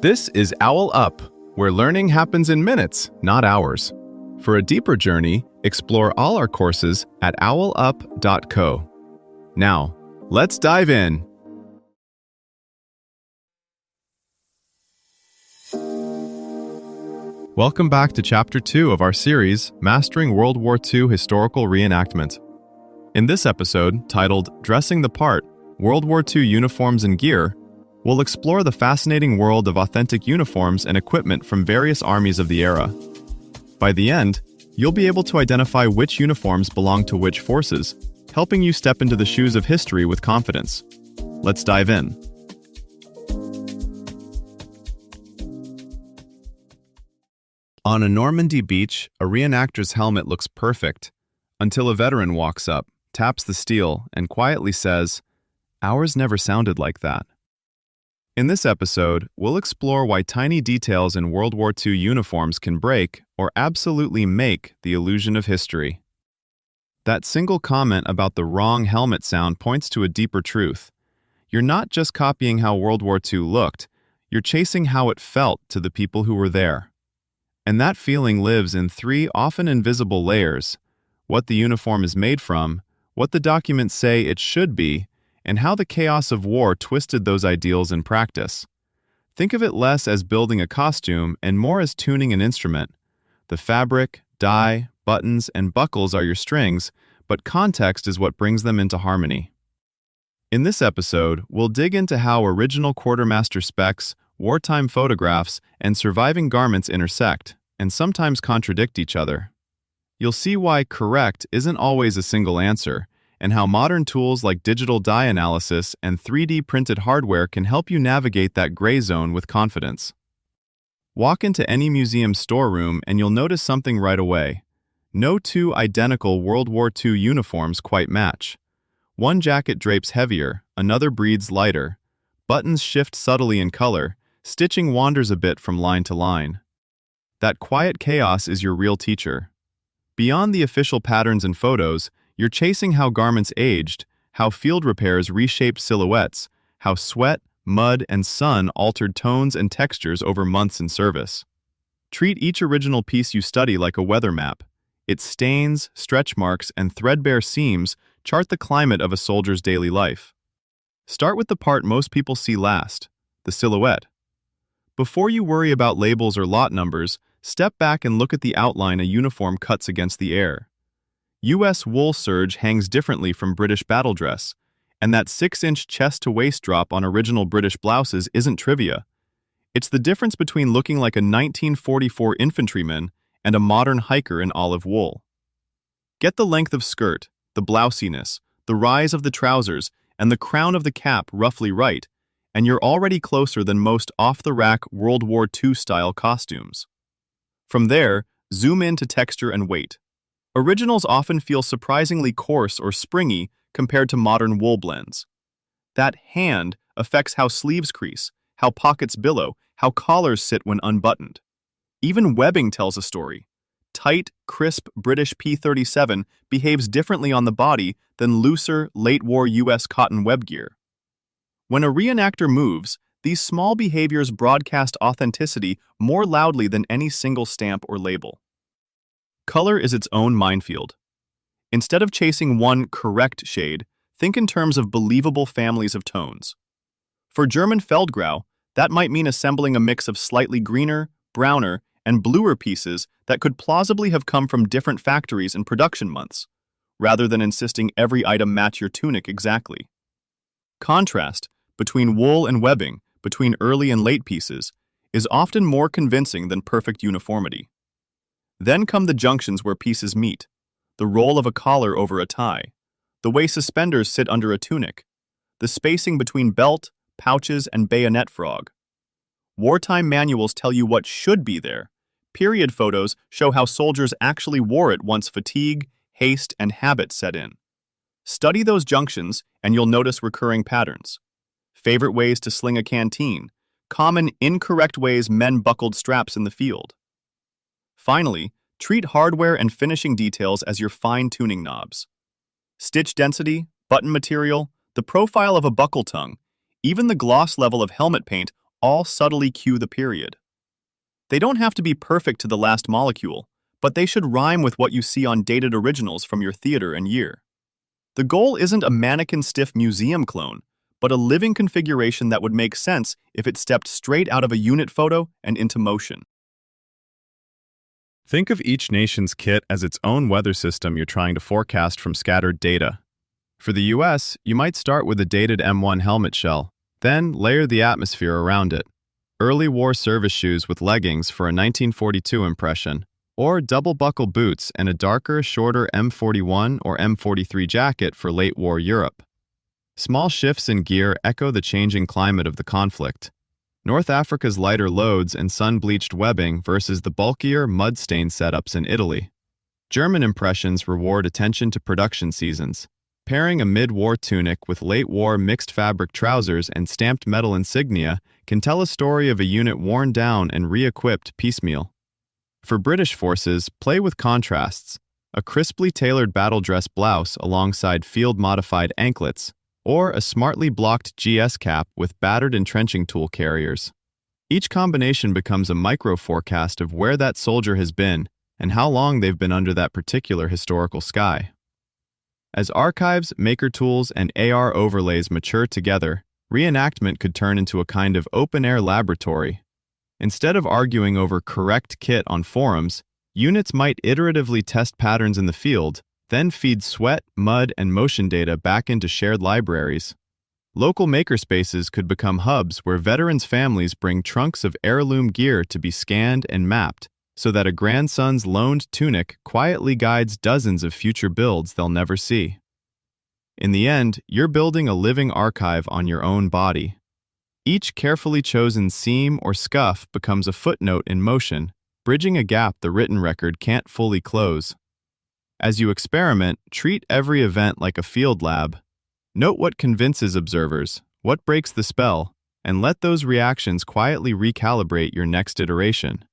This is OwlUp, where learning happens in minutes, not hours. For a deeper journey, explore all our courses at owlup.co. Now, let's dive in. Welcome back to Chapter 2 of our series, Mastering World War II Historical Reenactment. In this episode, titled Dressing the Part, World War II Uniforms and Gear, we'll explore the fascinating world of authentic uniforms and equipment from various armies of the era. By the end, you'll be able to identify which uniforms belong to which forces, helping you step into the shoes of history with confidence. Let's dive in. On a Normandy beach, a reenactor's helmet looks perfect, until a veteran walks up, taps the steel, and quietly says, "Ours never sounded like that." In this episode, we'll explore why tiny details in World War II uniforms can break or absolutely make the illusion of history. That single comment about the wrong helmet sound points to a deeper truth. You're not just copying how World War II looked, you're chasing how it felt to the people who were there. And that feeling lives in three often invisible layers: what the uniform is made from, what the documents say it should be, and how the chaos of war twisted those ideals in practice. Think of it less as building a costume and more as tuning an instrument. The fabric, dye, buttons, and buckles are your strings, but context is what brings them into harmony. In this episode, we'll dig into how original quartermaster specs, wartime photographs, and surviving garments intersect, and sometimes contradict each other. You'll see why correct isn't always a single answer, and how modern tools like digital dye analysis and 3D printed hardware can help you navigate that gray zone with confidence. Walk into any museum storeroom and you'll notice something right away. No two identical World War II uniforms quite match. One jacket drapes heavier, another breathes lighter. Buttons shift subtly in color, stitching wanders a bit from line to line. That quiet chaos is your real teacher. Beyond the official patterns and photos, you're chasing how garments aged, how field repairs reshaped silhouettes, how sweat, mud, and sun altered tones and textures over months in service. Treat each original piece you study like a weather map. Its stains, stretch marks, and threadbare seams chart the climate of a soldier's daily life. Start with the part most people see last, the silhouette. Before you worry about labels or lot numbers, step back and look at the outline a uniform cuts against the air. U.S. wool serge hangs differently from British battle dress, and that 6-inch chest-to-waist drop on original British blouses isn't trivia. It's the difference between looking like a 1944 infantryman and a modern hiker in olive wool. Get the length of skirt, the blousiness, the rise of the trousers, and the crown of the cap roughly right, and you're already closer than most off-the-rack World War II-style costumes. From there, zoom in to texture and weight. Originals often feel surprisingly coarse or springy compared to modern wool blends. That hand affects how sleeves crease, how pockets billow, how collars sit when unbuttoned. Even webbing tells a story. Tight, crisp British P-37 behaves differently on the body than looser, late-war U.S. cotton web gear. When a reenactor moves, these small behaviors broadcast authenticity more loudly than any single stamp or label. Color is its own minefield. Instead of chasing one correct shade, think in terms of believable families of tones. For German Feldgrau, that might mean assembling a mix of slightly greener, browner, and bluer pieces that could plausibly have come from different factories in production months, rather than insisting every item match your tunic exactly. Contrast between wool and webbing, between early and late pieces, is often more convincing than perfect uniformity. Then come the junctions where pieces meet, the roll of a collar over a tie, the way suspenders sit under a tunic, the spacing between belt, pouches, and bayonet frog. Wartime manuals tell you what should be there. Period photos show how soldiers actually wore it once fatigue, haste, and habit set in. Study those junctions and you'll notice recurring patterns. Favorite ways to sling a canteen, common incorrect ways men buckled straps in the field. Finally, treat hardware and finishing details as your fine-tuning knobs. Stitch density, button material, the profile of a buckle tongue, even the gloss level of helmet paint all subtly cue the period. They don't have to be perfect to the last molecule, but they should rhyme with what you see on dated originals from your theater and year. The goal isn't a mannequin-stiff museum clone, but a living configuration that would make sense if it stepped straight out of a unit photo and into motion. Think of each nation's kit as its own weather system you're trying to forecast from scattered data. For the US, you might start with a dated M1 helmet shell, then layer the atmosphere around it. Early war service shoes with leggings for a 1942 impression, or double-buckle boots and a darker, shorter M41 or M43 jacket for late war Europe. Small shifts in gear echo the changing climate of the conflict. North Africa's lighter loads and sun-bleached webbing versus the bulkier, mud-stained setups in Italy. German impressions reward attention to production seasons. Pairing a mid-war tunic with late-war mixed-fabric trousers and stamped metal insignia can tell a story of a unit worn down and re-equipped piecemeal. For British forces, play with contrasts. A crisply tailored battle dress blouse alongside field-modified anklets, or a smartly blocked GS cap with battered entrenching tool carriers. Each combination becomes a micro-forecast of where that soldier has been and how long they've been under that particular historical sky. As archives, maker tools, and AR overlays mature together, reenactment could turn into a kind of open-air laboratory. Instead of arguing over correct kit on forums, units might iteratively test patterns in the field, then feed sweat, mud, and motion data back into shared libraries. Local makerspaces could become hubs where veterans' families bring trunks of heirloom gear to be scanned and mapped, so that a grandson's loaned tunic quietly guides dozens of future builds they'll never see. In the end, you're building a living archive on your own body. Each carefully chosen seam or scuff becomes a footnote in motion, bridging a gap the written record can't fully close. As you experiment, treat every event like a field lab. Note what convinces observers, what breaks the spell, and let those reactions quietly recalibrate your next iteration.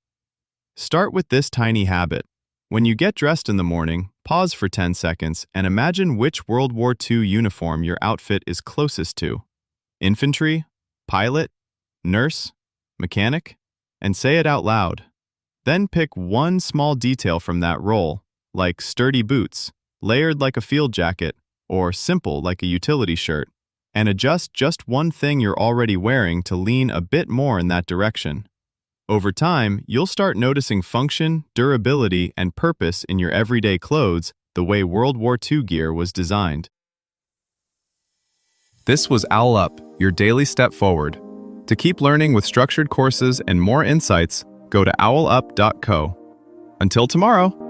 Start with this tiny habit. When you get dressed in the morning, pause for 10 seconds and imagine which World War II uniform your outfit is closest to. Infantry, pilot, nurse, mechanic, and say it out loud. Then pick one small detail from that role, like sturdy boots, layered like a field jacket, or simple like a utility shirt, and adjust just one thing you're already wearing to lean a bit more in that direction. Over time, you'll start noticing function, durability, and purpose in your everyday clothes the way World War II gear was designed. This was OwlUp, your daily step forward. To keep learning with structured courses and more insights, go to owlup.co. Until tomorrow!